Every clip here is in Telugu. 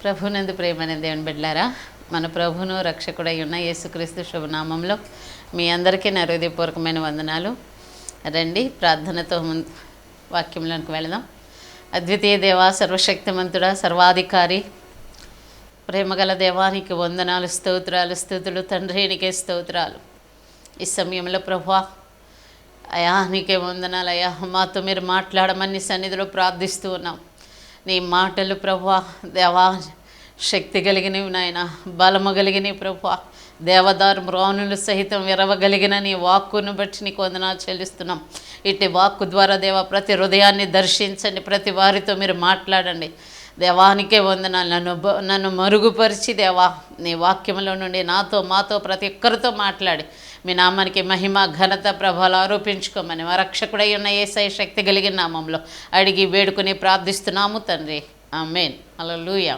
ప్రభునందు ప్రేమైన దేవుని బిడ్డలారా, మన ప్రభును రక్షకుడై ఉన్న యేసుక్రీస్తు శుభనామంలో మీ అందరికీ నా హృదయపూర్వకమైన వందనాలు. రండి ప్రార్థనతో వాక్యంలోనికి వెళదాం. అద్వితీయ దేవా, సర్వశక్తిమంతుడా, సర్వాధికారి, ప్రేమగల దేవానికి వందనాలు, స్తోత్రాలు, స్తుతులు. తండ్రి నీకే స్తోత్రాలు. ఈ సమయంలో ప్రభువా, అయా నీకే వందనాలు. అయ్యా మాతో మీరు మాట్లాడమని సన్నిధిలో ప్రార్థిస్తూ ఉన్నాం. నీ మాటలు ప్రభువా దేవా శక్తి కలిగినవి నాయన, బలము కలిగినవి ప్రభువా. దేవదారు మ్రానులు సహితం విరవగలిగిన నీ వాక్కును బట్టి నీకు వందనాలు చెల్లిస్తున్నాం. ఇటు వాక్కు ద్వారా దేవా ప్రతి హృదయాన్ని దర్శించండి, ప్రతి వారితో మీరు మాట్లాడండి. దేవానికే వందనాలు. నన్ను మరుగుపరిచి దేవా నీ వాక్యంలో నుండి నాతో మాతో ప్రతి ఒక్కరితో మాట్లాడి మీ నామానికి మహిమ ఘనత ప్రభావాలు ఆరోపించుకోమని మా రక్షకుడై ఉన్న యేసయ్య శక్తి కలిగిన నామంలో అడిగి వేడుకుని ప్రార్థిస్తున్నాము తండ్రి, ఆమేన్. హల్లెలూయా.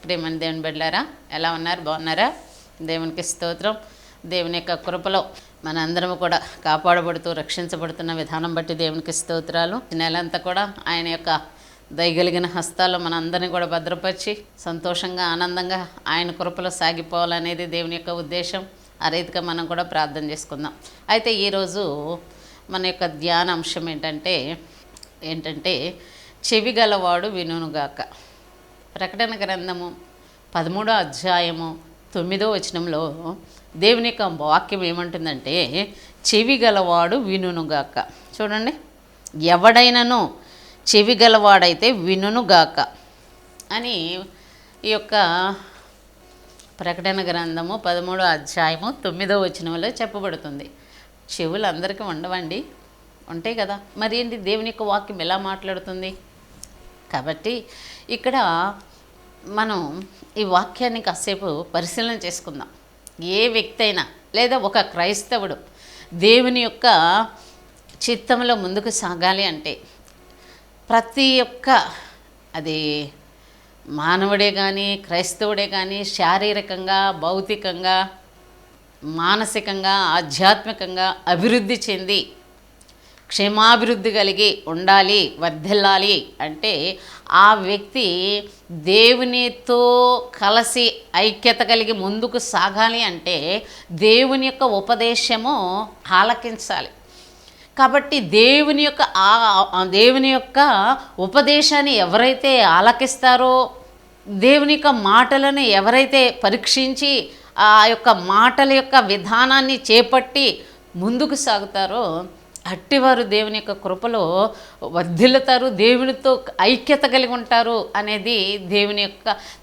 ప్రేమని దేవుని బిడ్డలారా, ఎలా ఉన్నారు? బాగున్నారా? దేవునికి స్తోత్రం. దేవుని యొక్క కృపలో మనందరము కూడా కాపాడబడుతూ రక్షించబడుతున్న విధానం బట్టి దేవునికి స్తోత్రాలు. నెలంతా కూడా ఆయన యొక్క దయగలిగిన హస్తాల్లో మనందరినీ కూడా భద్రపరిచి సంతోషంగా ఆనందంగా ఆయన కృపలో సాగిపోవాలనేది దేవుని యొక్క ఉద్దేశం. ఆ రీతిగా మనం కూడా ప్రార్థన చేసుకుందాం. అయితే ఈరోజు మన యొక్క ధ్యాన అంశం ఏంటంటే చెవి గలవాడు వినుగాక. ప్రకటన గ్రంథము 13వ అధ్యాయము 9వ వచనంలో దేవుని యొక్క వాక్యం ఏమంటుందంటే, చెవి గలవాడు వినుగాక. చూడండి, ఎవడైనను చెవి గలవాడైతే వినుగాక అని ఈ యొక్క ప్రకటన గ్రంథము 13వ అధ్యాయము 9వ వచనంలో చెప్పబడుతుంది. చెవులు అందరికీ ఉండవండి, ఉంటాయి కదా. మరి ఏంటి దేవుని యొక్క వాక్యం ఎలా మాట్లాడుతుంది? కాబట్టి ఇక్కడ మనం ఈ వాక్యాన్ని కాసేపు పరిశీలన చేసుకుందాం. ఏ వ్యక్తి అయినా లేదా ఒక క్రైస్తవుడు దేవుని యొక్క చిత్తంలో ముందుకు సాగాలి అంటే ప్రతి ఒక్క అది మానవుడే కానీ క్రైస్తవుడే కానీ శారీరకంగా, భౌతికంగా, మానసికంగా, ఆధ్యాత్మికంగా అభివృద్ధి చెంది క్షేమాభివృద్ధి కలిగి ఉండాలి, వర్ధిల్లాలి అంటే ఆ వ్యక్తి దేవునితో కలిసి ఐక్యత కలిగి ముందుకు సాగాలి అంటే దేవుని యొక్క ఉపదేశము ఆలకించాలి. కాబట్టి దేవుని యొక్క ఉపదేశాన్ని ఎవరైతే ఆలకిస్తారో, దేవుని యొక్క మాటలను ఎవరైతే పరీక్షించి ఆ యొక్క మాటల యొక్క విధానాన్ని చేపట్టి ముందుకు సాగుతారో అట్టివారు దేవుని యొక్క కృపలో వర్ధిల్లుతారు, దేవునితో ఐక్యత కలిగి ఉంటారు అనేది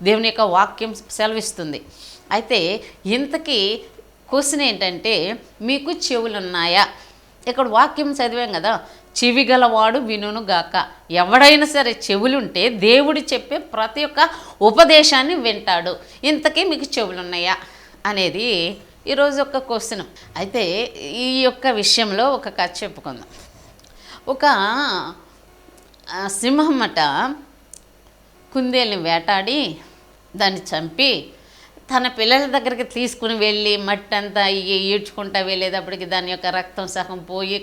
దేవుని యొక్క వాక్యం సెలవిస్తుంది. అయితే ఇంతకీ క్వశ్చన్ ఏంటంటే, మీకు చెవులున్నాయా? ఇక్కడ వాక్యం చదివాం కదా, చెవి గలవాడు వినుగాక. ఎవడైనా సరే చెవులుంటే దేవుడు చెప్పే ప్రతి ఒక్క ఉపదేశాన్ని వింటాడు. ఇంతకీ మీకు చెవులున్నాయా అనేది ఈరోజు ఒక క్వశ్చన్. అయితే ఈ యొక్క విషయంలో ఒక కథ చెప్పుకుందాం. ఒక సింహం కుందేల్ని వేటాడి దాన్ని చంపి తన పిల్లల దగ్గరికి తీసుకుని వెళ్ళి మట్టి అంతా ఈడ్చుకుంటా వెళ్ళేటప్పటికి దాని యొక్క రక్తం సగం పోయి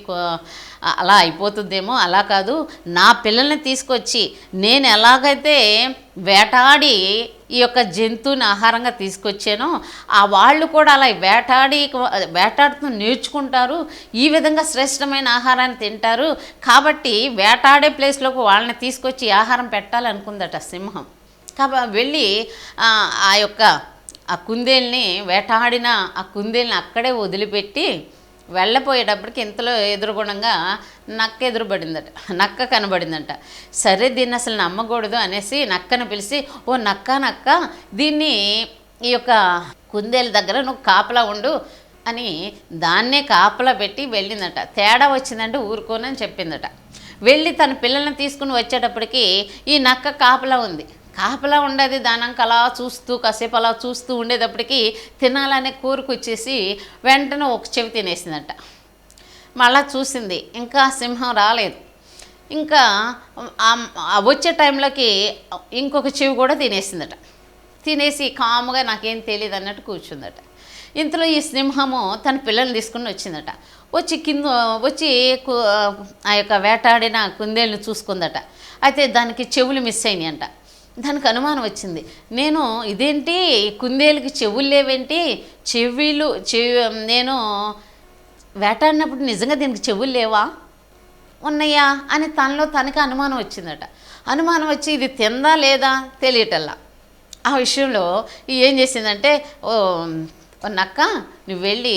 అలా అయిపోతుందేమో. అలా కాదు, నా పిల్లల్ని తీసుకొచ్చి నేను ఎలాగైతే వేటాడి ఈ యొక్క జంతువుని ఆహారంగా తీసుకొచ్చానో ఆ వాళ్ళు కూడా అలా వేటాడుతూ నేర్చుకుంటారు, ఈ విధంగా శ్రేష్టమైన ఆహారాన్ని తింటారు. కాబట్టి వేటాడే ప్లేస్లోకి వాళ్ళని తీసుకొచ్చి ఆహారం పెట్టాలనుకుందట సింహం. కాబట్టి వెళ్ళి ఆ కుందేల్ని వేటాడిన ఆ కుందేల్ని అక్కడే వదిలిపెట్టి వెళ్ళపోయేటప్పటికి ఇంతలో ఎదురుగుణంగా నక్క కనబడిందంట. సరే, దీన్ని అసలు నమ్మకూడదు అనేసి నక్కను పిలిచి, ఓ నక్క దీన్ని ఈ యొక్క కుందేలు దగ్గర నువ్వు కాపలా ఉండు అని దాన్నే కాపలా పెట్టి వెళ్ళిందట. తేడా వచ్చిందంటే ఊరుకోనని చెప్పిందట. వెళ్ళి తన పిల్లల్ని తీసుకుని వచ్చేటప్పటికి ఈ నక్క కాపలా ఉంది. కాపలా ఉండేది దానంక అలా చూస్తూ కాసేపు అలా చూస్తూ ఉండేటప్పటికి తినాలనే కోరిక వచ్చేసి వెంటనే ఒక చెవి తినేసిందట. మళ్ళా చూసింది, ఇంకా సింహం రాలేదు. ఇంకా వచ్చే టైంలోకి ఇంకొక చెవి కూడా తినేసిందట. తినేసి కాముగా నాకేం తెలియదు అన్నట్టు కూర్చుందట. ఇంతలో ఈ సింహము తన పిల్లల్ని తీసుకుని వచ్చిందట. వచ్చి ఆ యొక్క వేటాడిన కుందేళ్ళని చూసుకుందట. అయితే దానికి చెవులు మిస్ అయినాయి అంట. దానికి అనుమానం వచ్చింది. నేను ఇదేంటి కుందేలుకి చెవులు లేవేంటి, నేను వేటాడినప్పుడు నిజంగా దీనికి చెవులు లేవా, ఉన్నాయా అని తనలో తనకి అనుమానం వచ్చిందట. అనుమానం వచ్చి ఇది తిందా లేదా తెలియటల్లా. ఆ విషయంలో ఏం చేసిందంటే, ఓ నక్క నువ్వు వెళ్ళి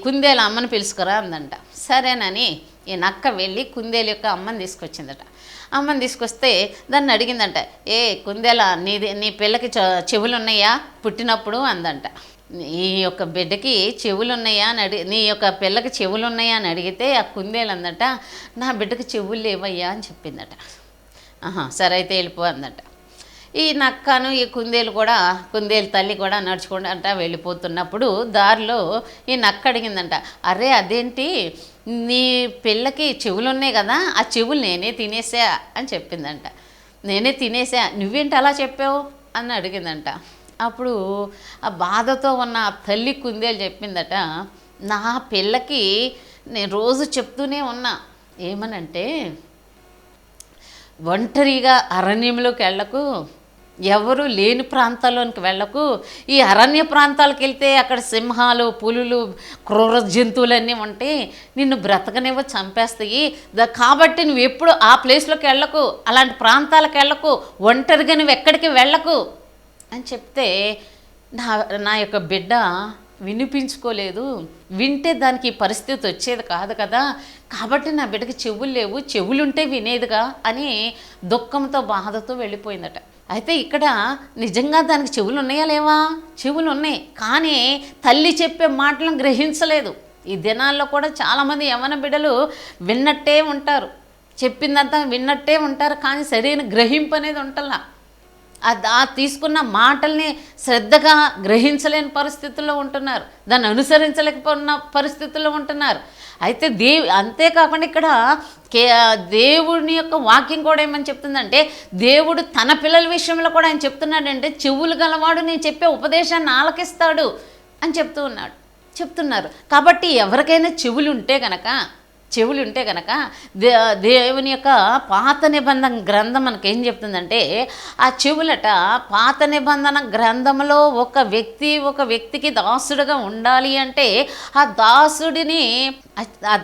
కుందేలు అమ్మని పిలుచుకురా అందంట. సరేనని ఈ నక్క వెళ్ళి కుందేలు యొక్క అమ్మని తీసుకొచ్చిందట. అమ్మని తీసుకొస్తే దాన్ని అడిగిందంట, ఏ కుందేలా నీ పిల్లకి చెవులు ఉన్నాయా పుట్టినప్పుడు అందంట. నీ యొక్క బిడ్డకి చెవులు ఉన్నాయా అని నీ యొక్క పిల్లకి చెవులు ఉన్నాయా అని అడిగితే ఆ కుందేలు అందట, నా బిడ్డకి చెవులు లేవయ్యా అని చెప్పిందట. సరే అయితే వెళ్ళిపో అందట. ఈ నక్కను ఈ కుందేలు తల్లి కూడా నడుచుకుంటా వెళ్ళిపోతున్నప్పుడు దారిలో ఈ నక్క అడిగిందంట, అరే అదేంటి నీ పిల్లకి చెవులు ఉన్నాయి కదా, ఆ చెవులు నేనే తినేసా అని చెప్పిందంట. నేనే తినేసా, నువ్వేంటి అలా చెప్పావు అని అడిగిందంట. అప్పుడు ఆ బాధతో ఉన్న ఆ తల్లి కుందేలు చెప్పిందట, నా పిల్లకి నేను రోజు చెప్తూనే ఉన్నా, ఏమనంటే ఒంటరిగా అరణ్యంలోకి వెళ్ళకు, ఎవరు లేని ప్రాంతాల్లోనికి వెళ్ళకు. ఈ అరణ్య ప్రాంతాలకు వెళ్తే అక్కడ సింహాలు, పులులు, క్రూర జంతువులన్నీ ఉంటే నిన్ను బ్రతకనివ్వ, చంపేస్తాయి. కాబట్టి నువ్వు ఎప్పుడు ఆ ప్లేస్లోకి వెళ్ళకు, అలాంటి ప్రాంతాలకు వెళ్ళకు, ఒంటరిగా నువ్వు ఎక్కడికి వెళ్ళకు అని చెప్తే నా యొక్క బిడ్డ వినిపించుకోలేదు. వింటే దానికి ఈ పరిస్థితి వచ్చేది కాదు కదా, కాబట్టి నా బిడ్డకి చెవులు లేవు, చెవులుంటే వినేదిగా అని దుఃఖంతో బాధతో వెళ్ళిపోయిందట. అయితే ఇక్కడ నిజంగా దానికి చెవులు ఉన్నాయా లేవా? చెవులు ఉన్నాయి, కానీ తల్లి చెప్పే మాటలను గ్రహించలేదు. ఈ దినాల్లో కూడా చాలామంది యవ్వన బిడ్డలు విన్నట్టే ఉంటారు, చెప్పిందంతా విన్నట్టే ఉంటారు, కానీ సరైన గ్రహింపు అనేది ఉంటల్లా. తీసుకున్న మాటల్ని శ్రద్ధగా గ్రహించలేని పరిస్థితుల్లో ఉంటున్నారు, దాన్ని అనుసరించలేకపోయిన పరిస్థితుల్లో ఉంటున్నారు. అయితే అంతేకాకుండా ఇక్కడ దేవుని యొక్క వాక్యం కూడా ఏమని చెప్తుందంటే, దేవుడు తన పిల్లల విషయంలో కూడా ఆయన చెప్తున్నాడంటే, చెవులు గలవాడు నేను చెప్పే ఉపదేశాన్ని ఆలకిస్తాడు అని చెప్తున్నారు. కాబట్టి ఎవరికైనా చెవులు ఉంటే గనక దేవుని యొక్క పాత నిబంధన గ్రంథం మనకేం చెప్తుందంటే, ఆ చెవులట పాత నిబంధన గ్రంథంలో ఒక వ్యక్తికి దాసుడుగా ఉండాలి అంటే ఆ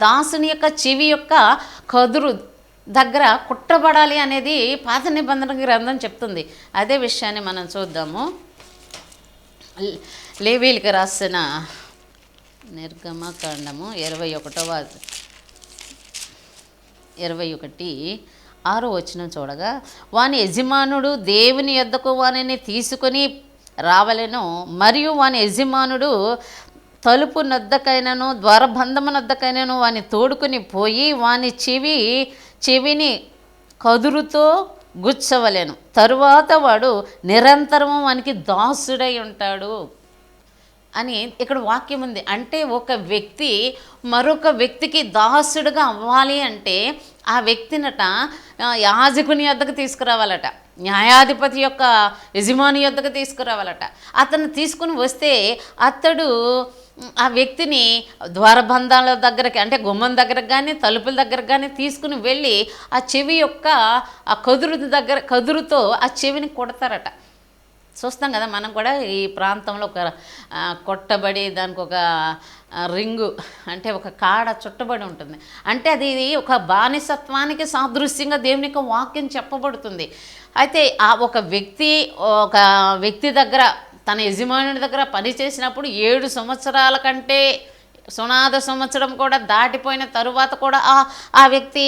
దాసుని యొక్క చెవి యొక్క కదురు దగ్గర కుట్టబడాలి అనేది పాత నిబంధన గ్రంథం చెప్తుంది. అదే విషయాన్ని మనం చూద్దాము. లేవీయులకు రాసిన నిర్గమకాండము 21:6 చూడగా, వాని యజమానుడు దేవుని యొద్దకు వానిని తీసుకొని రావలెను, మరియు వాని యజమానుడు తలుపు నొద్దకైనను ద్వారబంధము నొద్దకైనను వాని తోడుకుని పోయి వాని చెవిని కదురుతో గుచ్చవలెను. తరువాత వాడు నిరంతరము వానికి దాసుడై ఉంటాడు అని ఇక్కడ వాక్యం ఉంది. అంటే ఒక వ్యక్తి మరొక వ్యక్తికి దాసుడుగా అవ్వాలి అంటే ఆ వ్యక్తినట యాజకుని యొద్దకు తీసుకురావాలట, న్యాయాధిపతి యొక్క యజమాని యొద్దకు తీసుకురావాలట. అతను తీసుకుని వస్తే అతడు ఆ వ్యక్తిని ద్వారబంధాల దగ్గరకి, అంటే గుమ్మం దగ్గరకు కానీ తలుపుల దగ్గరకు కానీ తీసుకుని వెళ్ళి ఆ చెవి యొక్క ఆ కదురుతో ఆ చెవిని కొడతారట. చూస్తాం కదా మనం కూడా, ఈ ప్రాంతంలో ఒక కొట్టబడి దానికి ఒక రింగు, అంటే ఒక కాడ చుట్టబడి ఉంటుంది. అంటే అది ఒక బానిసత్వానికి సాదృశ్యంగా దేవుని యొక్క వాక్యం చెప్పబడుతుంది. అయితే ఒక వ్యక్తి దగ్గర, తన యజమానుడి దగ్గర పనిచేసినప్పుడు 7 సంవత్సరాల కంటే సునాద సంవత్సరం కూడా దాటిపోయిన తరువాత కూడా ఆ వ్యక్తి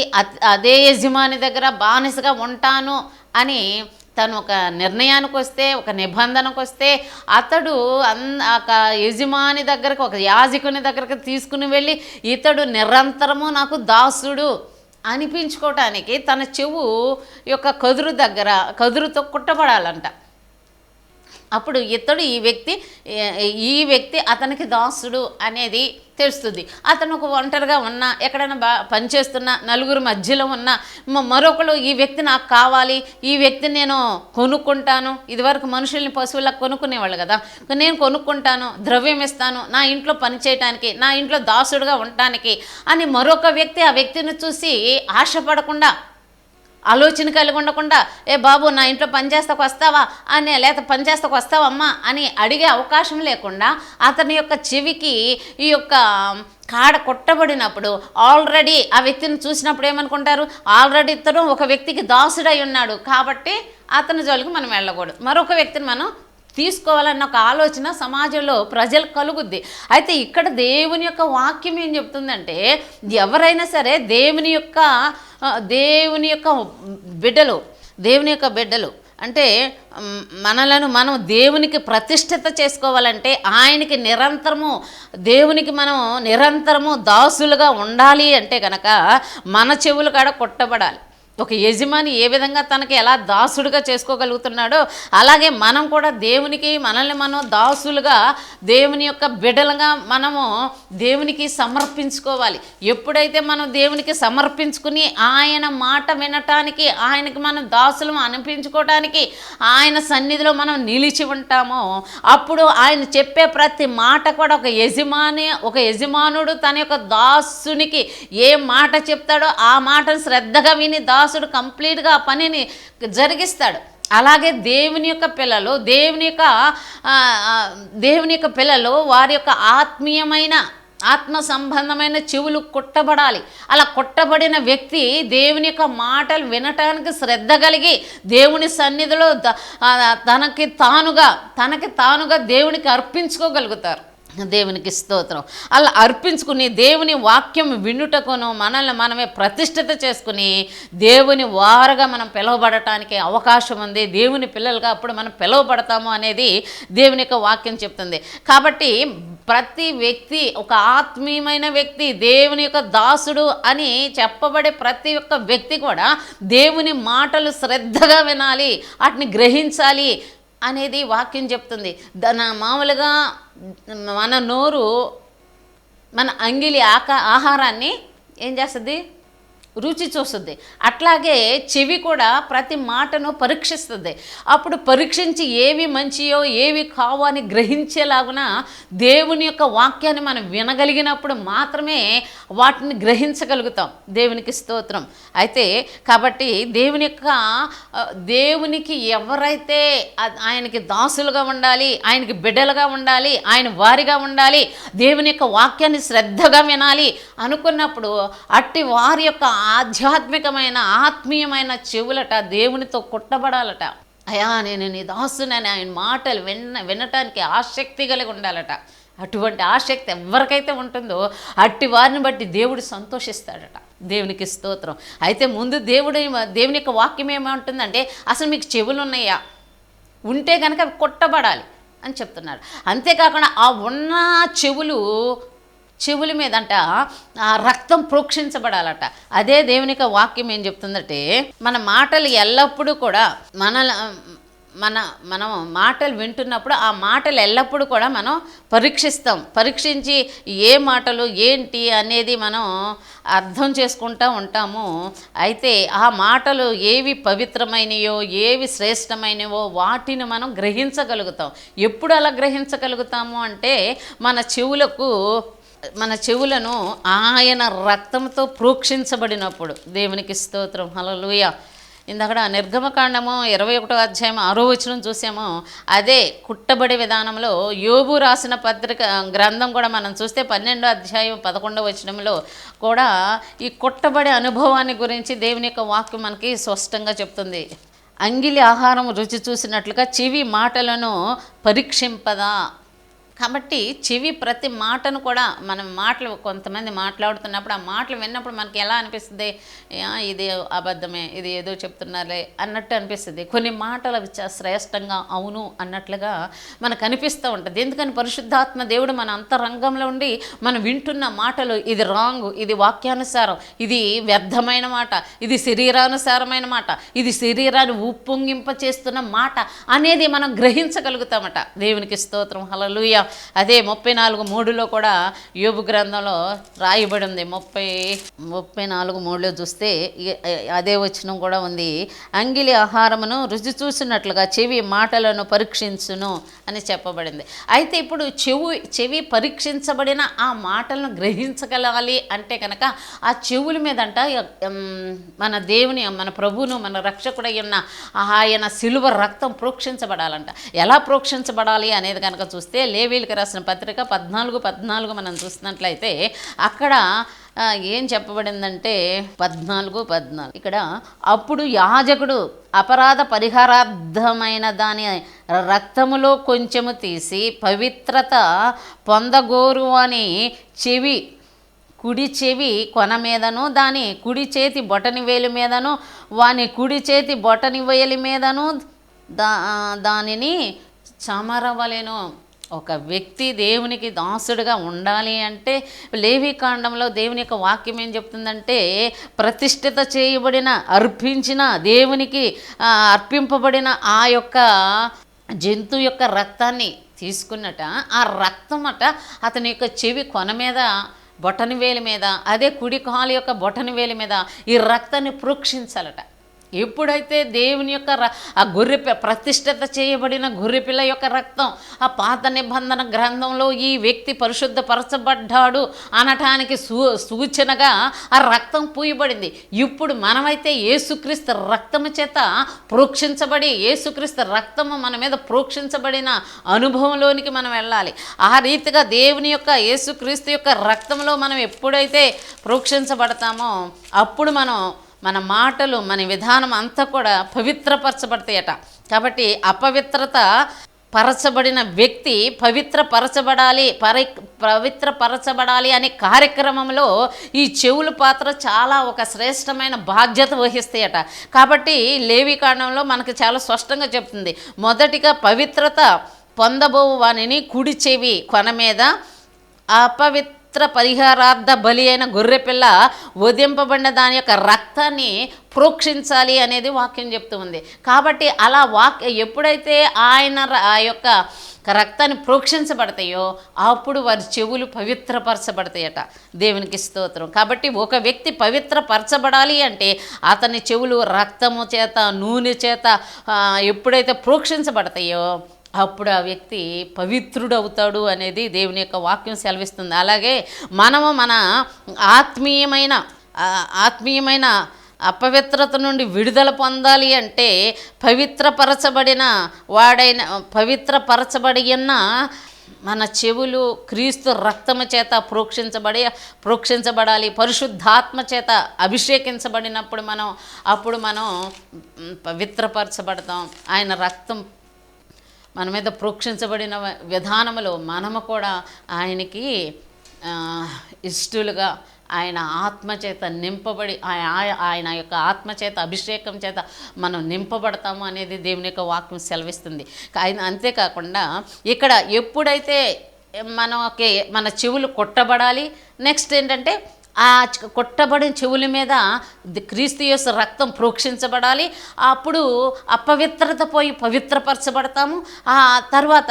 అదే యజమాని దగ్గర బానిసగా ఉంటాను అని తను ఒక నిర్ణయానికి వస్తే, ఒక నిబంధనకు వస్తే, అతడు ఒక యజమాని దగ్గరకు, ఒక యాజకుని దగ్గరకు తీసుకుని వెళ్ళి ఇతడు నిరంతరము నాకు దాసుడు అనిపించుకోవటానికి తన చెవు యొక్క కదురుతో కుట్టబడాలంట. అప్పుడు ఈ వ్యక్తి అతనికి దాసుడు అనేది తెలుస్తుంది. అతను ఒక ఒంటరిగా ఉన్నా, ఎక్కడైనా పనిచేస్తున్నా, నలుగురు మధ్యలో ఉన్నా, మరొకరు ఈ వ్యక్తి నాకు కావాలి, ఈ వ్యక్తిని నేను కొనుక్కుంటాను. ఇదివరకు మనుషుల్ని పశువులకు కొనుక్కునేవాళ్ళు కదా, నేను కొనుక్కుంటాను, ద్రవ్యం ఇస్తాను నా ఇంట్లో పని చేయటానికి, నా ఇంట్లో దాసుడుగా ఉండటానికి అని మరొక వ్యక్తి ఆ వ్యక్తిని చూసి ఆశపడకుండా ఆలోచన కలిగి ఉండకుండా ఏ బాబు నా ఇంట్లో పని చేస్తాకు వస్తావా అని, లేకపోతే పని చేస్తాకు వస్తావమ్మా అని అడిగే అవకాశం లేకుండా అతని యొక్క చెవికి ఈ యొక్క కాడ కొట్టబడినప్పుడు ఆల్రెడీ ఆ వ్యక్తిని చూసినప్పుడు ఏమనుకుంటారు, ఆల్రెడీ ఇతను ఒక వ్యక్తికి దాసుడై ఉన్నాడు కాబట్టి అతని జోలికి మనం వెళ్ళకూడదు, మరొక వ్యక్తిని మనం తీసుకోవాలన్న ఒక ఆలోచన సమాజంలో ప్రజలకు కలుగుద్ది. అయితే ఇక్కడ దేవుని యొక్క వాక్యం ఏం చెప్తుందంటే, ఎవరైనా సరే దేవుని యొక్క బిడ్డలు అంటే మనలను మనం దేవునికి ప్రతిష్ఠిత చేసుకోవాలంటే ఆయనకి నిరంతరము దాసులుగా ఉండాలి అంటే కనుక మన చెవులు కాడ కొట్టబడాలి. ఒక యజమాని ఏ విధంగా తనకి ఎలా దాసుడుగా చేసుకోగలుగుతున్నాడో అలాగే మనం కూడా దేవునికి మనల్ని మనం దాసులుగా, దేవుని యొక్క బిడ్డలుగా మనము దేవునికి సమర్పించుకోవాలి. ఎప్పుడైతే మనం దేవునికి సమర్పించుకుని ఆయన మాట వినటానికి, ఆయనకి మనం దాసులు అనిపించుకోవడానికి ఆయన సన్నిధిలో మనం నిలిచి ఉంటామో అప్పుడు ఆయన చెప్పే ప్రతి మాట కూడా ఒక యజమానుడు తన యొక్క దాసునికి ఏ మాట చెప్తాడో ఆ మాటను శ్రద్ధగా విని దాసుడు కంప్లీట్గా ఆ పనిని జరిగిస్తాడు. అలాగే దేవుని యొక్క పిల్లలు వారి యొక్క ఆత్మ సంబంధమైన చెవులు కొట్టబడాలి. అలా కొట్టబడిన వ్యక్తి దేవుని యొక్క మాటలు వినటానికి శ్రద్ధ కలిగి దేవుని సన్నిధిలో తనకి తానుగా దేవునికి అర్పించుకోగలుగుతారు. దేవునికి స్తోత్రం. అలా అర్పించుకుని దేవుని వాక్యం వినుటకును మనల్ని మనమే ప్రతిష్ఠిత చేసుకుని దేవుని వారుగా మనం పిలువబడటానికి అవకాశం ఉంది. దేవుని పిల్లలుగా అప్పుడు మనం పిలువబడతాము అనేది దేవుని యొక్క వాక్యం చెప్తుంది. కాబట్టి ప్రతి వ్యక్తి ఒక ఆత్మీయమైన వ్యక్తి, దేవుని యొక్క దాసుడు అని చెప్పబడే ప్రతి ఒక్క వ్యక్తి కూడా దేవుని మాటలు శ్రద్ధగా వినాలి, వాటిని గ్రహించాలి అనేది వాక్యం చెప్తుంది. మామూలుగా మన నోరు మన అంగిలి ఆహారాన్ని ఏం చేస్తుంది, రుచి చూస్తుంది. అట్లాగే చెవి కూడా ప్రతి మాటను పరీక్షిస్తుంది. అప్పుడు పరీక్షించి ఏవి మంచియో ఏవి కావో అని గ్రహించేలాగున దేవుని యొక్క వాక్యాన్ని మనం వినగలిగినప్పుడు మాత్రమే వాటిని గ్రహించగలుగుతాం. దేవునికి స్తోత్రం. అయితే కాబట్టి దేవునికి ఎవరైతే ఆయనకి దాసులుగా ఉండాలి, ఆయనకి బిడ్డలుగా ఉండాలి, ఆయన వారిగా ఉండాలి, దేవుని యొక్క వాక్యాన్ని శ్రద్ధగా వినాలి అనుకున్నప్పుడు అట్టి వారి యొక్క ఆధ్యాత్మికమైన ఆత్మీయమైన చెవులట దేవునితో కొట్టబడాలట. అయ్యా నేను నీ దాసునని ఆయన మాటలు వినటానికి ఆసక్తి కలిగి ఉండాలట. అటువంటి ఆసక్తి ఎవరికైతే ఉంటుందో అట్టి వారిని బట్టి దేవుడు సంతోషిస్తాడట. దేవునికి స్తోత్రం. అయితే ముందు దేవుని యొక్క వాక్యం ఏమంటుందంటే, అసలు మీకు చెవులు ఉన్నాయా, ఉంటే కనుక అవి కొట్టబడాలి అని చెప్తున్నారు. అంతేకాకుండా ఆ ఉన్న చెవుల మీదంట ఆ రక్తం ప్రోక్షించబడాలట. అదే దేవుని యొక్క వాక్యం ఏం చెప్తుందంటే, మన మాటలు ఎల్లప్పుడూ కూడా మనం మాటలు వింటున్నప్పుడు ఆ మాటలు ఎల్లప్పుడూ కూడా మనం పరీక్షించి ఏ మాటలు ఏంటి అనేది మనం అర్థం చేసుకుంటూ ఉంటాము. అయితే ఆ మాటలు ఏవి పవిత్రమైనయో ఏవి శ్రేష్టమైనవో వాటిని మనం గ్రహించగలుగుతాం. ఎప్పుడు అలా గ్రహించగలుగుతాము అంటే మన చెవులను ఆయన రక్తంతో ప్రోక్షించబడినప్పుడు. దేవునికి స్తోత్రం. హల్లెలూయా. ఇందక్కడ నిర్గమకాండము 21వ అధ్యాయం 6వ వచనం చూసాము. అదే కుట్టబడి విధానంలో యోబు రాసిన గ్రంథం కూడా మనం చూస్తే 12వ అధ్యాయం 11వ వచనంలో కూడా ఈ కుట్టబడే అనుభవాన్ని గురించి దేవుని యొక్క వాక్యం మనకి స్పష్టంగా చెప్తుంది. అంగిలి ఆహారం రుచి చూసినట్లుగా చెవి మాటలను పరీక్షింపదా. కాబట్టి చెవి ప్రతి మాటను కూడా కొంతమంది మాట్లాడుతున్నప్పుడు ఆ మాటలు విన్నప్పుడు మనకి ఎలా అనిపిస్తుంది, ఇది అబద్ధమే, ఇది ఏదో చెప్తున్నారే అన్నట్టు అనిపిస్తుంది. కొన్ని మాటలు అవి శ్రేష్టంగా అవును అన్నట్లుగా మనకు అనిపిస్తూ ఉంటుంది. ఎందుకని పరిశుద్ధాత్మ దేవుడు మన అంతరంగంలో ఉండి మనం వింటున్న మాటలు ఇది రాంగ్, ఇది వాక్యానుసారం, ఇది వ్యర్థమైన మాట, ఇది శరీరానుసారమైన మాట, ఇది శరీరాన్ని ఉప్పొంగింప చేస్తున్న మాట అనేది మనం గ్రహించగలుగుతామట. దేవునికి స్తోత్రం. హల్లెలూయా. అదే 34:3లో కూడా యోబు గ్రంథంలో రాయబడి ఉంది. 34:3లో చూస్తే అదే వచనం కూడా ఉంది. అంగిలి ఆహారమును రుచి చూసినట్లుగా చెవి మాటలను పరీక్షించును అని చెప్పబడింది. అయితే ఇప్పుడు చెవి పరీక్షించబడిన ఆ మాటలను గ్రహించగలాలి అంటే కనుక ఆ చెవుల మీదంట మన దేవుని, మన ప్రభువును, మన రక్షకుడై ఉన్న ఆయన శిలువ రక్తం ప్రోక్షించబడాలంట. ఎలా ప్రోక్షించబడాలి అనేది కనుక చూస్తే లేవీయులకు రాసిన పత్రిక 14:14 మనం చూసినట్లయితే అక్కడ ఏం చెప్పబడిందంటే 14:14 ఇక్కడ, అప్పుడు యాజకుడు అపరాధ పరిహారార్థమైన దాని రక్తములో కొంచెము తీసి పవిత్రత పొందగోరు అని కుడి చెవి కొన మీదను దాని కుడి చేతి బొటని వేలు మీదను వాని కుడి చేతి బొటని వేలి మీదను దానిని చమరవలెను. ఒక వ్యక్తి దేవునికి దాసుడుగా ఉండాలి అంటే లేవీకాండంలో దేవుని యొక్క వాక్యం ఏం చెప్తుందంటే, ప్రతిష్ఠిత చేయబడిన అర్పించిన దేవునికి అర్పింపబడిన ఆ యొక్క జంతువు యొక్క రక్తాన్ని తీసుకున్నట ఆ రక్తమట అతని యొక్క చెవి కొన మీద బొటని వేలి మీద, అదే కుడి కాలు యొక్క బొటని వేలి మీద ఈ రక్తాన్ని ప్రోక్షించాలట. ఎప్పుడైతే దేవుని యొక్క ఆ ప్రతిష్ఠిత చేయబడిన గొర్రెపిల్ల యొక్క రక్తం ఆ పాత నిబంధన గ్రంథంలో ఈ వ్యక్తి పరిశుద్ధపరచబడ్డాడు అనటానికి సూచనగా ఆ రక్తం పూయబడింది. ఇప్పుడు మనమైతే యేసుక్రీస్తు రక్తము చేత ప్రోక్షించబడి యేసుక్రీస్తు రక్తము మన మీద ప్రోక్షించబడిన అనుభవంలోనికి మనం వెళ్ళాలి. ఆ రీతిగా దేవుని యొక్క యేసుక్రీస్తు యొక్క రక్తంలో మనం ఎప్పుడైతే ప్రోక్షించబడతామో అప్పుడు మన మాటలు, మన విధానం అంతా కూడా పవిత్రపరచబడతాయట. కాబట్టి అపవిత్రత పరచబడిన వ్యక్తి పవిత్రపరచబడాలి అనే కార్యక్రమంలో ఈ చెవుల పాత్ర చాలా ఒక శ్రేష్టమైన బాధ్యత వహిస్తాయట. కాబట్టి లేవీకాండంలో మనకు చాలా స్పష్టంగా చెప్తుంది. మొదటిగా పవిత్రత పొందబోవు వానిని కుడి చెవి కొన మీద పరిహారార్థ బలి అయిన గొర్రెపిల్ల వధింపబడిన దాని యొక్క రక్తాన్ని ప్రోక్షించాలి అనేది వాక్యం చెప్తూ ఉంది. కాబట్టి అలా ఎప్పుడైతే ఆయన ఆ యొక్క రక్తాన్ని ప్రోక్షించబడతాయో అప్పుడు వారి చెవులు పవిత్రపరచబడతాయట. దేవునికి స్తోత్రం. కాబట్టి ఒక వ్యక్తి పవిత్రపరచబడాలి అంటే అతని చెవులు రక్తము చేత, నూనె చేత ఎప్పుడైతే ప్రోక్షించబడతాయో అప్పుడు ఆ వ్యక్తి పవిత్రుడవుతాడు అనేది దేవుని యొక్క వాక్యం సెలవిస్తుంది. అలాగే మనము మన ఆత్మీయమైన అపవిత్రత నుండి విడుదల పొందాలి అంటే పవిత్రపరచబడిన మన చెవులు క్రీస్తు రక్తము చేత ప్రోక్షించబడాలి. పరిశుద్ధాత్మ చేత అభిషేకించబడినప్పుడు మనం పవిత్రపరచబడతాం. ఆయన రక్తం మన మీద ప్రోక్షించబడిన విధానములో మనము కూడా ఆయనకి ఇష్టలుగా, ఆయన ఆత్మచేత నింపబడి ఆయన యొక్క ఆత్మచేత అభిషేకం చేత మనం నింపబడతాము అనేది దేవుని యొక్క వాక్యం సెలవిస్తుంది. అంతేకాకుండా ఇక్కడ ఎప్పుడైతే మన చెవులు కొట్టబడాలి, నెక్స్ట్ ఏంటంటే ఆ కొట్టబడిన చెవుల మీద క్రీస్తు యేసు రక్తం ప్రోక్షించబడాలి. అప్పుడు అపవిత్రత పోయి పవిత్రపరచబడతాము. ఆ తర్వాత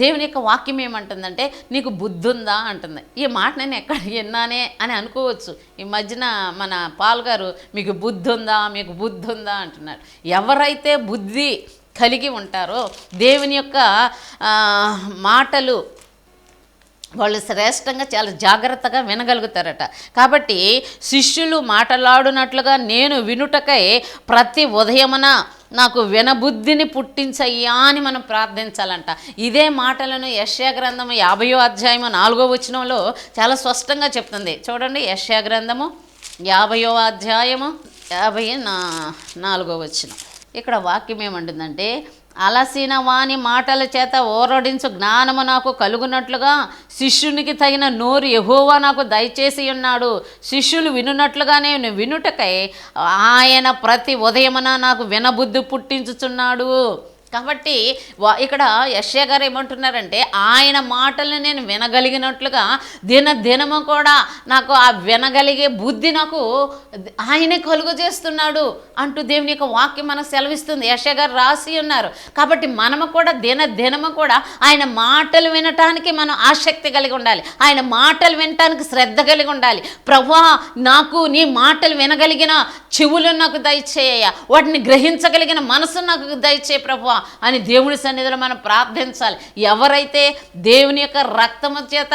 దేవుని యొక్క వాక్యం ఏమంటుందంటే నీకు బుద్ధి ఉందా అంటుంది. ఈ మాట నేను ఎక్కడ విన్నానే అని అనుకోవచ్చు. ఈ మధ్యన మన పాల్ గారు మీకు బుద్ధి ఉందా అంటున్నారు. ఎవరైతే బుద్ధి కలిగి ఉంటారో దేవుని యొక్క మాటలు వాళ్ళు శ్రేష్టంగా చాలా జాగ్రత్తగా వినగలుగుతారట. కాబట్టి శిష్యులు మాట్లాడునట్లుగా నేను వినుటకై ప్రతి ఉదయమున నాకు వినబుద్ధిని పుట్టించయ్యా అని మనం ప్రార్థించాలంట. ఇదే మాటలను యెషయా గ్రంథము 50వ అధ్యాయము 4వ వచనంలో చాలా స్పష్టంగా చెప్తుంది. చూడండి, యెషయా గ్రంథము 50వ అధ్యాయము 54వ వచనం. ఇక్కడ వాక్యం ఏమంటుందంటే, అలసిన వాని మాటల చేత ఓరడించు జ్ఞానము నాకు కలుగునట్లుగా శిష్యునికి తగిన నోరు యెహోవా నాకు దయచేసి ఉన్నాడు. శిష్యులు వినున్నట్లుగానే వినుటకై ఆయన ప్రతి ఉదయమున నాకు వినబుద్ధి పుట్టించుచున్నాడు. కాబట్టి ఇక్కడ యెషయా గారు ఏమంటున్నారంటే, ఆయన మాటలను నేను వినగలిగినట్లుగా దినము కూడా నాకు ఆ వినగలిగే బుద్ధి నాకు ఆయనే కలుగు చేస్తున్నాడు అంటూ దేవుని యొక్క వాక్యం మనకు సెలవిస్తుంది. యెషయా గారు రాసి ఉన్నారు. కాబట్టి మనము కూడా దినము కూడా ఆయన మాటలు వినటానికి మనం ఆసక్తి కలిగి ఉండాలి. ఆయన మాటలు వినటానికి శ్రద్ధ కలిగి ఉండాలి. ప్రభువా, నాకు నీ మాటలు వినగలిగిన చెవులు నాకు దయచేయ, వాటిని గ్రహించగలిగిన మనసు నాకు దయచేయ ప్రభువా అని దేవుని సన్నిధిలో మనం ప్రార్థించాలి. ఎవరైతే దేవుని యొక్క రక్తము చేత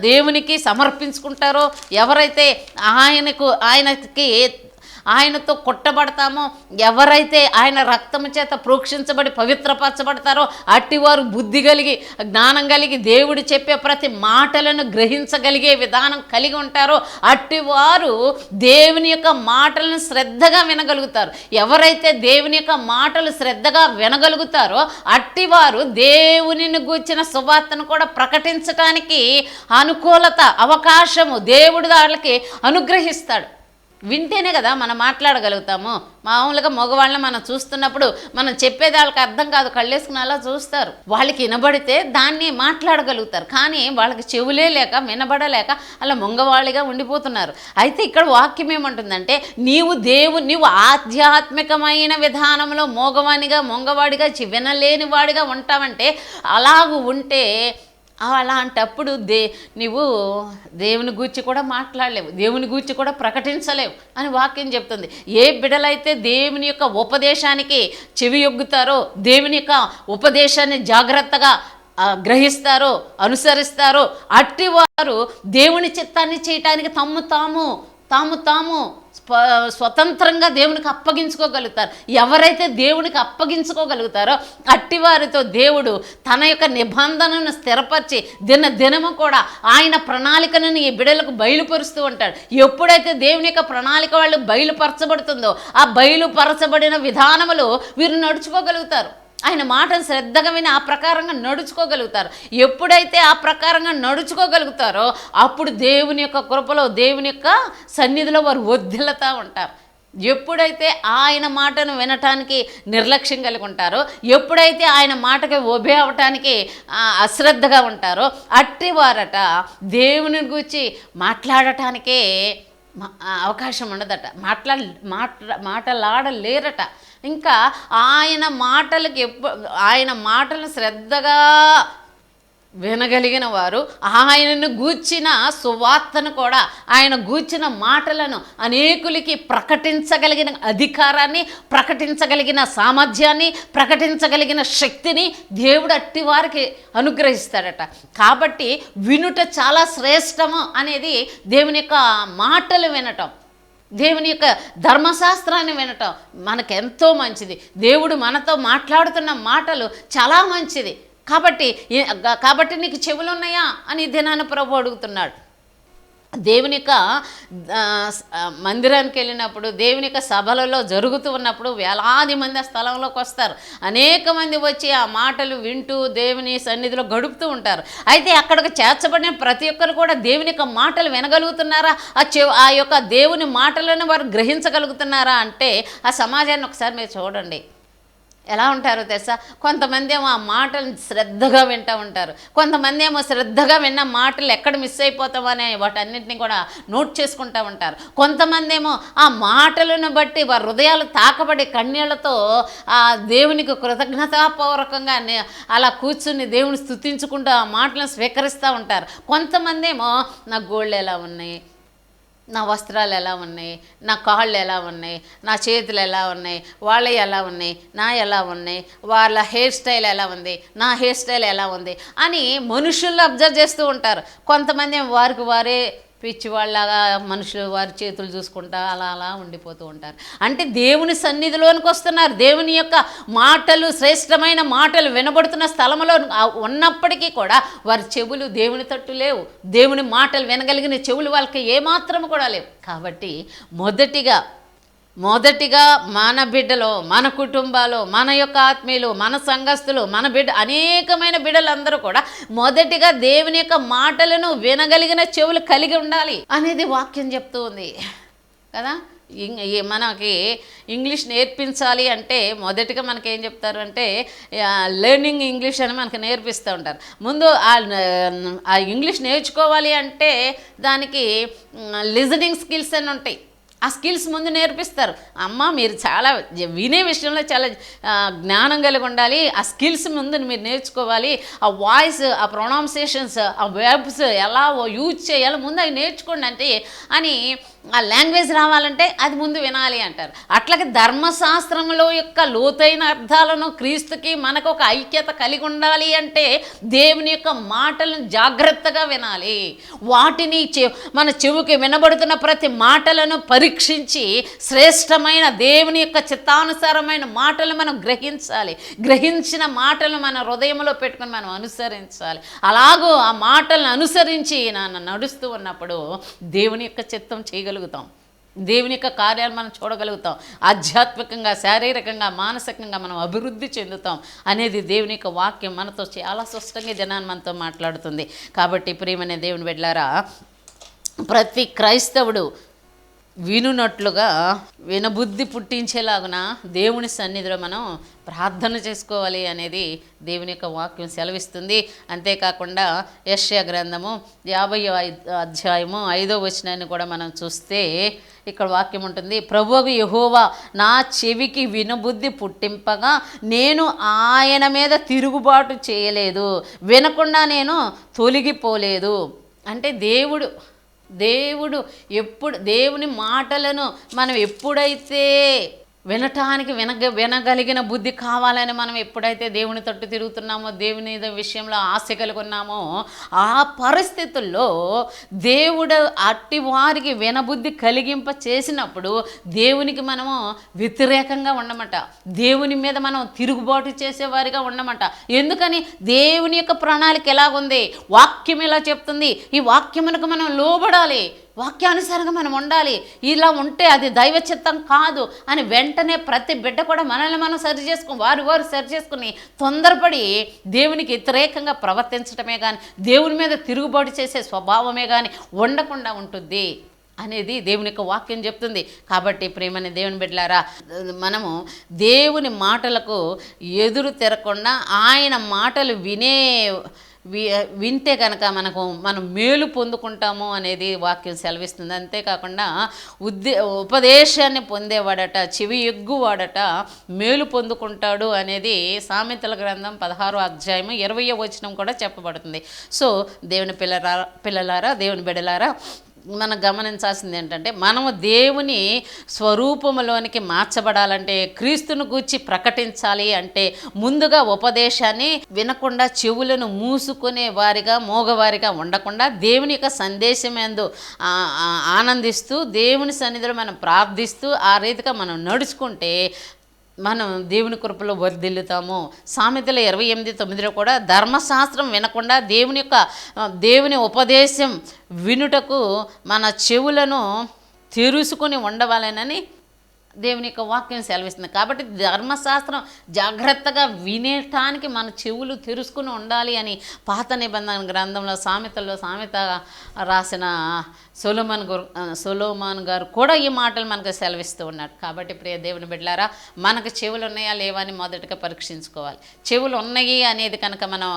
దేవునికి సమర్పించుకుంటారో, ఎవరైతే ఆయనకి ఆయనతో కొట్టబడతామో, ఎవరైతే ఆయన రక్తము చేత ప్రోక్షించబడి పవిత్రపరచబడతారో అట్టివారు బుద్ధి కలిగి జ్ఞానం కలిగి దేవుడు చెప్పే ప్రతి మాటలను గ్రహించగలిగే విధానం కలిగి ఉంటారో అట్టివారు దేవుని యొక్క మాటలను శ్రద్ధగా వినగలుగుతారు. ఎవరైతే దేవుని యొక్క మాటలు శ్రద్ధగా వినగలుగుతారో అట్టివారు దేవునిని గూర్చిన సువార్తను కూడా ప్రకటించడానికి అనుకూలత, అవకాశము దేవుడు వాళ్ళకి అనుగ్రహిస్తాడు. వింటేనే కదా మనం మాట్లాడగలుగుతాము. మామూలుగా మగవాళ్ళని మనం చూస్తున్నప్పుడు మనం చెప్పేది వాళ్ళకి అర్థం కాదు, కళ్ళేసుకుని అలా చూస్తారు. వాళ్ళకి వినబడితే దాన్ని మాట్లాడగలుగుతారు. కానీ వాళ్ళకి చెవులే లేక వినబడలేక అలా మగవాళ్ళుగా ఉండిపోతున్నారు. అయితే ఇక్కడ వాక్యం ఏమంటుందంటే, నీవు ఆధ్యాత్మికమైన విధానంలో మగవాడిగా వినలేని వాడిగా ఉంటావంటే, అలాగూ ఉంటే అలాంటప్పుడు నీవు దేవుని గూర్చి కూడా మాట్లాడలేవు, దేవుని గూర్చి కూడా ప్రకటించలేవు అని వాక్యం చెప్తుంది. ఏ బిడ్డలైతే దేవుని యొక్క ఉపదేశానికి చెవి యొగ్గుతారో, దేవుని యొక్క ఉపదేశాన్ని జాగ్రత్తగా గ్రహిస్తారో, అనుసరిస్తారో అట్టివారు దేవుని చిత్తాన్ని చేయటానికి తాము స్వతంత్రంగా దేవునికి అప్పగించుకోగలుగుతారు. ఎవరైతే దేవునికి అప్పగించుకోగలుగుతారో అట్టివారితో దేవుడు తన యొక్క నిబంధనను స్థిరపరిచి దినము కూడా ఆయన ప్రణాళికను ఈ బిడ్డలకు బయలుపరుస్తూ ఉంటాడు. ఎప్పుడైతే దేవుని యొక్క ప్రణాళిక వాళ్ళు బయలుపరచబడుతుందో ఆ బయలుపరచబడిన విధానములు వీరు నడుచుకోగలుగుతారు. ఆయన మాటను శ్రద్ధగా విని ఆ ప్రకారంగా నడుచుకోగలుగుతారు. ఎప్పుడైతే ఆ ప్రకారంగా నడుచుకోగలుగుతారో అప్పుడు దేవుని యొక్క కృపలో, దేవుని యొక్క సన్నిధిలో వారు వర్ధిల్లుతూ ఉంటారు. ఎప్పుడైతే ఆయన మాటను వినటానికి నిర్లక్ష్యం కలిగి ఉంటారో, ఎప్పుడైతే ఆయన మాటకి ఒబే అవటానికి అశ్రద్ధగా ఉంటారో అట్టివారట దేవుని గురించి మాట్లాడటానికే అవకాశం ఉండదట, మాటలాడలేరట. ఇంకా ఆయన మాటలను శ్రద్ధగా వినగలిగిన వారు ఆయనను గూర్చిన సువార్తను కూడా, ఆయన గూర్చిన మాటలను అనేకులకి ప్రకటించగలిగిన అధికారాన్ని, ప్రకటించగలిగిన సామర్థ్యాన్ని, ప్రకటించగలిగిన శక్తిని దేవుడు అట్టి వారికి అనుగ్రహిస్తాడట. కాబట్టి వినుట చాలా శ్రేష్టము అనేది దేవుని యొక్క మాటలు వినటం, దేవుని యొక్క ధర్మశాస్త్రాన్ని వినటం మనకెంతో మంచిది. దేవుడు మనతో మాట్లాడుతున్న మాటలు చాలా మంచిది. కాబట్టి నీకు చెవులు ఉన్నాయా అని దినాన ప్రభు అడుగుతున్నాడు. దేవుని యొక్క మందిరానికి వెళ్ళినప్పుడు, దేవుని యొక్క సభలలో జరుగుతూ ఉన్నప్పుడు వేలాది మంది ఆ స్థలంలోకి వస్తారు. అనేక మంది వచ్చి ఆ మాటలు వింటూ దేవుని సన్నిధిలో గడుపుతూ ఉంటారు. అయితే అక్కడికి చేర్చబడిన ప్రతి ఒక్కరు కూడా దేవుని యొక్క మాటలు వినగలుగుతున్నారా, ఆ యొక్క దేవుని మాటలను వారు గ్రహించగలుగుతున్నారా అంటే ఆ సమాజాన్ని ఒకసారి మీరు చూడండి. ఎలా ఉంటారో తెలుసా? కొంతమంది ఏమో ఆ మాటలను శ్రద్ధగా వింటూ ఉంటారు, కొంతమంది ఏమో శ్రద్ధగా విన్న మాటలు ఎక్కడ మిస్ అయిపోతామనే వాటన్నింటినీ కూడా నోట్ చేసుకుంటూ ఉంటారు. కొంతమంది ఏమో ఆ మాటలను బట్టి వారి హృదయాలు తాకబడి కన్నీళ్లతో ఆ దేవునికి కృతజ్ఞతాపూర్వకంగా అలా కూర్చుని దేవుని స్తుతించుకుంటూ ఆ మాటలను స్వీకరిస్తూ ఉంటారు. కొంతమంది ఏమో నా గోళ్ళు ఎలా ఉన్నాయి, నా వస్త్రాలు ఎలా ఉన్నాయి, నా కాళ్ళు ఎలా ఉన్నాయి, నా చేతులు ఎలా ఉన్నాయి, వాళ్ళవి ఎలా ఉన్నాయి, నా ఎలా ఉన్నాయి, వాళ్ళ హెయిర్ స్టైల్ ఎలా ఉంది, నా హెయిర్ స్టైల్ ఎలా ఉంది అని మనుషుల్లో అబ్జర్వ్ చేస్తూ ఉంటారు. కొంతమంది వారికి వారే పిచ్చివాళ్ళగా మనుషులు వారి చేతులు చూసుకుంటా అలా ఉండిపోతూ ఉంటారు. అంటే దేవుని సన్నిధిలోనికి వస్తున్నారు, దేవుని యొక్క మాటలు, శ్రేష్టమైన మాటలు వినబడుతున్న స్థలంలో ఉన్నప్పటికీ కూడా వారి చెవులు దేవుని తట్టు లేవు. దేవుని మాటలు వినగలిగిన చెవులు వాళ్ళకి ఏమాత్రం కూడా లేవు. కాబట్టి మొదటిగా మన బిడ్డలో, మన కుటుంబాలు, మన యొక్క ఆత్మీయులు, మన సంఘస్థులు, మన అనేకమైన బిడ్డలందరూ కూడా మొదటిగా దేవుని యొక్క మాటలను వినగలిగిన చెవులు కలిగి ఉండాలి అనేది వాక్యం చెప్తూ ఉంది కదా. మనకి ఇంగ్లీష్ నేర్పించాలి అంటే మొదటిగా మనకి ఏం చెప్తారు అంటే లెర్నింగ్ ఇంగ్లీష్ అని మనకి నేర్పిస్తూ ఉంటారు. ముందు ఆ ఇంగ్లీష్ నేర్చుకోవాలి అంటే దానికి లిజనింగ్ స్కిల్స్ అని ఉంటాయి. ఆ స్కిల్స్ ముందు నేర్పిస్తారు. అమ్మ మీరు చాలా వినే విషయంలో చాలా జ్ఞానం కలిగి ఉండాలి, ఆ స్కిల్స్ ముందు మీరు నేర్చుకోవాలి, ఆ వాయిస్, ఆ ప్రొనౌన్సియేషన్స్, ఆ వెర్బ్స్ ఎలా యూజ్ చేయాలో ముందు అవి నేర్చుకోండి అంటే అని, ఆ లాంగ్వేజ్ రావాలంటే అది ముందు వినాలి అంటారు. అట్లాగే ధర్మశాస్త్రంలో యొక్క లోతైన అర్థాలను క్రీస్తుకి మనకు ఒక ఐక్యత కలిగి ఉండాలి అంటే దేవుని యొక్క మాటలను జాగ్రత్తగా వినాలి. వాటిని మన చెవుకి వినబడుతున్న ప్రతి మాటలను పరీక్షించి శ్రేష్టమైన దేవుని యొక్క చిత్తానుసారమైన మాటలు మనం గ్రహించాలి. గ్రహించిన మాటలను మన హృదయంలో పెట్టుకొని మనం అనుసరించాలి. అలాగూ ఆ మాటలను అనుసరించి నడుస్తూ ఉన్నప్పుడు దేవుని యొక్క చిత్తం చేయగలుగుతాం, దేవుని యొక్క కార్యాలు మనం చూడగలుగుతాం, ఆధ్యాత్మికంగా, శారీరకంగా, మానసికంగా మనం అభివృద్ధి చెందుతాం అనేది దేవుని యొక్క వాక్యం మనతో చాలా స్పష్టంగా జనాన్ని మనతో మాట్లాడుతుంది. కాబట్టి ప్రియమనే దేవుని బిడ్డలారా, ప్రతి క్రైస్తవుడు వినున్నట్లుగా వినబుద్ధి పుట్టించేలాగున దేవుని సన్నిధిలో మనం ప్రార్థన చేసుకోవాలి అనేది దేవుని యొక్క వాక్యం సెలవిస్తుంది. అంతేకాకుండా యెషయా గ్రంథము 50వ అధ్యాయము 5వ వచనాన్ని కూడా మనం చూస్తే ఇక్కడ వాక్యం ఉంటుంది. ప్రభువు యెహోవా నా చెవికి వినబుద్ధి పుట్టింపగా నేను ఆయన మీద తిరుగుబాటు చేయలేదు, వినకుండా నేను తొలగిపోలేదు. అంటే దేవుడు ఎప్పుడు దేవుని మాటలను మనం ఎప్పుడైతే వినటానికి వినగలిగిన బుద్ధి కావాలని మనం ఎప్పుడైతే దేవుని తట్టు తిరుగుతున్నామో, దేవుని విషయంలో ఆశ కలుగున్నామో, ఆ పరిస్థితుల్లో దేవుడు అట్టి వారికి వినబుద్ధి కలిగింప చేసినప్పుడు దేవునికి మనము వ్యతిరేకంగా ఉండమట, దేవుని మీద మనం తిరుగుబాటు చేసేవారిగా ఉండమట. ఎందుకని? దేవుని యొక్క ప్రణాళిక ఎలాగుంది, వాక్యం ఎలా చెప్తుంది, ఈ వాక్యమునకు మనం లోబడాలి, వాక్యానుసారంగా మనం ఉండాలి. ఇలా ఉంటే అది దైవ చిత్తం కాదు అని వెంటనే ప్రతి బిడ్డ కూడా మనల్ని మనం వారు సరి చేసుకుని తొందరపడి దేవునికి వ్యతిరేకంగా ప్రవర్తించడమే కానీ, దేవుని మీద తిరుగుబాటు చేసే స్వభావమే కానీ ఉండకుండా ఉంటుంది అనేది దేవుని యొక్క వాక్యం చెప్తుంది. కాబట్టి ప్రేమని దేవుని బిడ్డలారా, మనము దేవుని మాటలకు ఎదురు తిరగకుండా ఆయన మాటలు వింటే కనుక మనం మేలు పొందుకుంటాము అనేది వాక్యం సెలవిస్తుంది. అంతేకాకుండా ఉపదేశాన్ని పొందేవాడట, చెవి ఎగ్గువాడట మేలు పొందుకుంటాడు అనేది సామెతల గ్రంథం 16వ అధ్యాయము 20వ వచనం కూడా చెప్పబడుతుంది. సో దేవుని పిల్లలారా, దేవుని బిడ్డలారా, మనం గమనించాల్సింది ఏంటంటే, మనము దేవుని స్వరూపంలోనికి మార్చబడాలంటే, క్రీస్తును గూర్చి ప్రకటించాలి అంటే ముందుగా ఉపదేశాన్ని వినకుండా చెవులను మూసుకునే వారిగా, మోగవారిగా ఉండకుండా దేవుని యొక్క సందేశమేందు ఆనందిస్తూ దేవుని సన్నిధిలో మనం ప్రార్థిస్తూ ఆ రీతిగా మనం నడుచుకుంటే మనం దేవుని కృపలో వర్ధిల్లుతాము. సామెతల 28:9 కూడా ధర్మశాస్త్రం వినకుండా దేవుని ఉపదేశం వినుటకు మన చెవులను తెరుచుకొని ఉండవాలనని దేవుని యొక్క వాక్యం సెలవిస్తుంది. కాబట్టి ధర్మశాస్త్రం జాగ్రత్తగా వినేటానికి మన చెవులు తెరుచుకుని ఉండాలి అని పాత నిబంధన గ్రంథంలో సామెత రాసిన సొలొమోన్ గారు కూడా ఈ మాటలు మనకు సెలవిస్తూ ఉన్నాడు. కాబట్టి ప్రియ దేవుని బిడ్డలారా, మనకు చెవులు ఉన్నాయా లేవా అని మొదటగా పరీక్షించుకోవాలి. చెవులు ఉన్నాయి అనేది కనుక మనం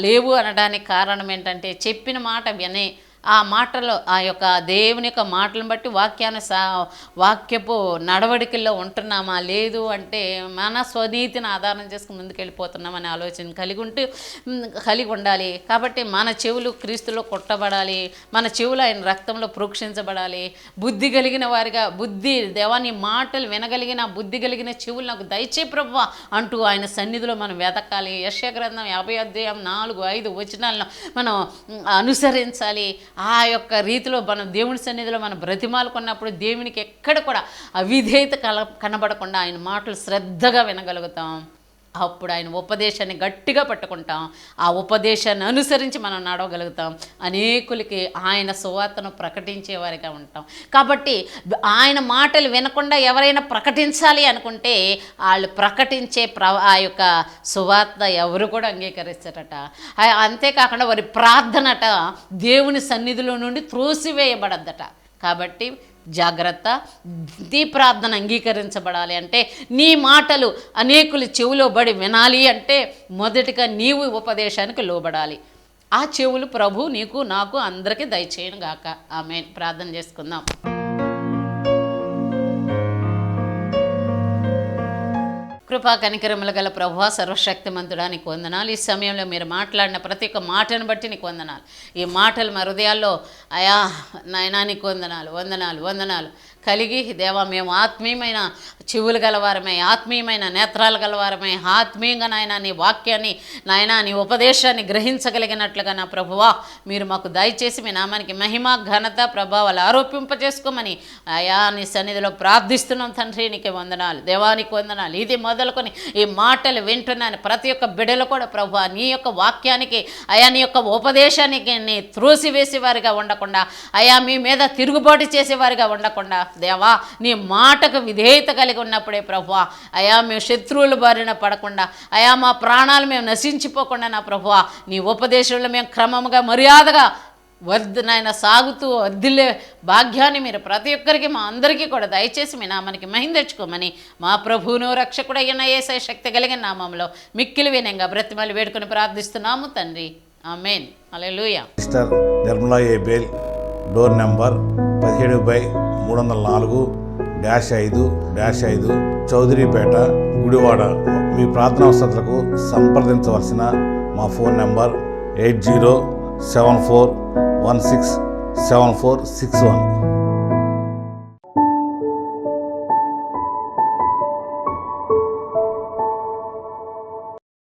లేవు అనడానికి కారణం ఏంటంటే, చెప్పిన మాట వినే ఆ మాటలో ఆ యొక్క దేవుని యొక్క మాటలను బట్టి వాక్యపు నడవడికల్లో ఉంటున్నామా, లేదు అంటే మన స్వనీతిని ఆధారం చేసుకుని ముందుకెళ్ళిపోతున్నామనే ఆలోచన కలిగి ఉండాలి. కాబట్టి మన చెవులు క్రీస్తులో కొట్టబడాలి, మన చెవులు ఆయన రక్తంలో ప్రోక్షించబడాలి. బుద్ధి కలిగిన వారిగా, దేవాని మాటలు వినగలిగిన బుద్ధి కలిగిన చెవులు నాకు దయచే ప్రభువా అంటూ ఆయన సన్నిధిలో మనం వెతకాలి. యెషయా గ్రంథం 50వ అధ్యాయం 4-5 వచనాలను మనం అనుసరించాలి. ఆ యొక్క రీతిలో మనం దేవుని సన్నిధిలో మనం బ్రతిమాలుకున్నప్పుడు దేవునికి ఎక్కడ కూడా అవిధేయత కనబడకుండా ఆయన మాటలు శ్రద్ధగా వినగలుగుతాం. అప్పుడు ఆయన ఉపదేశాన్ని గట్టిగా పట్టుకుంటాం, ఆ ఉపదేశాన్ని అనుసరించి మనం నడవగలుగుతాం, అనేకులకి ఆయన సువార్తను ప్రకటించేవారిగా ఉంటాం. కాబట్టి ఆయన మాటలు వినకుండా ఎవరైనా ప్రకటించాలి అనుకుంటే వాళ్ళు ప్రకటించే ఆ యొక్క సువార్త ఎవరు కూడా అంగీకరిస్తారట. అంతేకాకుండా వారి ప్రార్థనట దేవుని సన్నిధిలో నుండి త్రోసివేయబడద్దట. కాబట్టి జాగ్రత్త. నీ ప్రార్థన అంగీకరించబడాలి అంటే, నీ మాటలు అనేకులు చెవిలో బడి వినాలి అంటే మొదటిగా నీవు ఉపదేశానికి లోబడాలి. ఆ చెవులు ప్రభు నీకు నాకు అందరికీ దయచేయను గాక. ఆమేన్. ప్రార్థన చేసుకుందాం. కృపా కనికరములు గల ప్రభువా, సర్వశక్తిమంతుడా, నీకు వందనాలు. ఈ సమయంలో మీరు మాట్లాడిన ప్రతి ఒక్క మాటను బట్టి నీకు వందనాలు. ఈ మాటలు మా హృదయాల్లో అయా నాయనా నీకు వందనాలు వందనాలు వందనాలు కలిగి దేవా, మేము ఆత్మీయమైన చెవులు గలవారమై, ఆత్మీయమైన నేత్రాలు గలవారమై, ఆత్మీయంగా నాయన నీ వాక్యాన్ని నాయన నీ ఉపదేశాన్ని గ్రహించగలిగినట్లుగా నా ప్రభువా మీరు మాకు దయచేసి మీ నామానికి మహిమ ఘనత ప్రభావాలు ఆరోపింపజేసుకోమని అయా నీ సన్నిధిలో ప్రార్థిస్తున్నాం తండ్రి. నీకే వందనాలు దేవానికి వందనాలు. ఇది మొదలుకొని ఈ మాటలు వింటున్నాను ప్రతి ఒక్క బిడ్డలు కూడా ప్రభువా నీ యొక్క వాక్యానికి అయా నీ యొక్క ఉపదేశానికి నీ త్రోసివేసేవారిగా ఉండకుండా, అయా మీ మీద తిరుగుబాటు చేసేవారిగా ఉండకుండా దేవా నీ మాటకు విధేయత కలిగి ఉన్నప్పుడే ప్రభువా అయా మేము శత్రువుల బారిన పడకుండా, అయా మా ప్రాణాలు మేము నశించిపోకుండా నా ప్రభువా నీ ఉపదేశంలో మేము క్రమముగా మర్యాదగా నాయన సాగుతూ వర్ధిల్లే భాగ్యాన్ని మీరు ప్రతి ఒక్కరికి మా అందరికీ కూడా దయచేసి మీ నామానికి మహిమ తెచ్చుకోమని మా ప్రభువును రక్షకుడైన యేసయ్య శక్తి కలిగిన నామంలో మిక్కిలి వినంగా బ్రతిమలు వేడుకొని ప్రార్థిస్తున్నాము తండ్రి. ఆమేన్. హల్లెలూయా. Mister Nirmala Abel, door number 17/304-5-5 Chowdaripeta, Gudivada. మీ ప్రార్థనా అవసరాలకు సంప్రదించవలసిన మా ఫోన్ నెంబర్ 8074167461.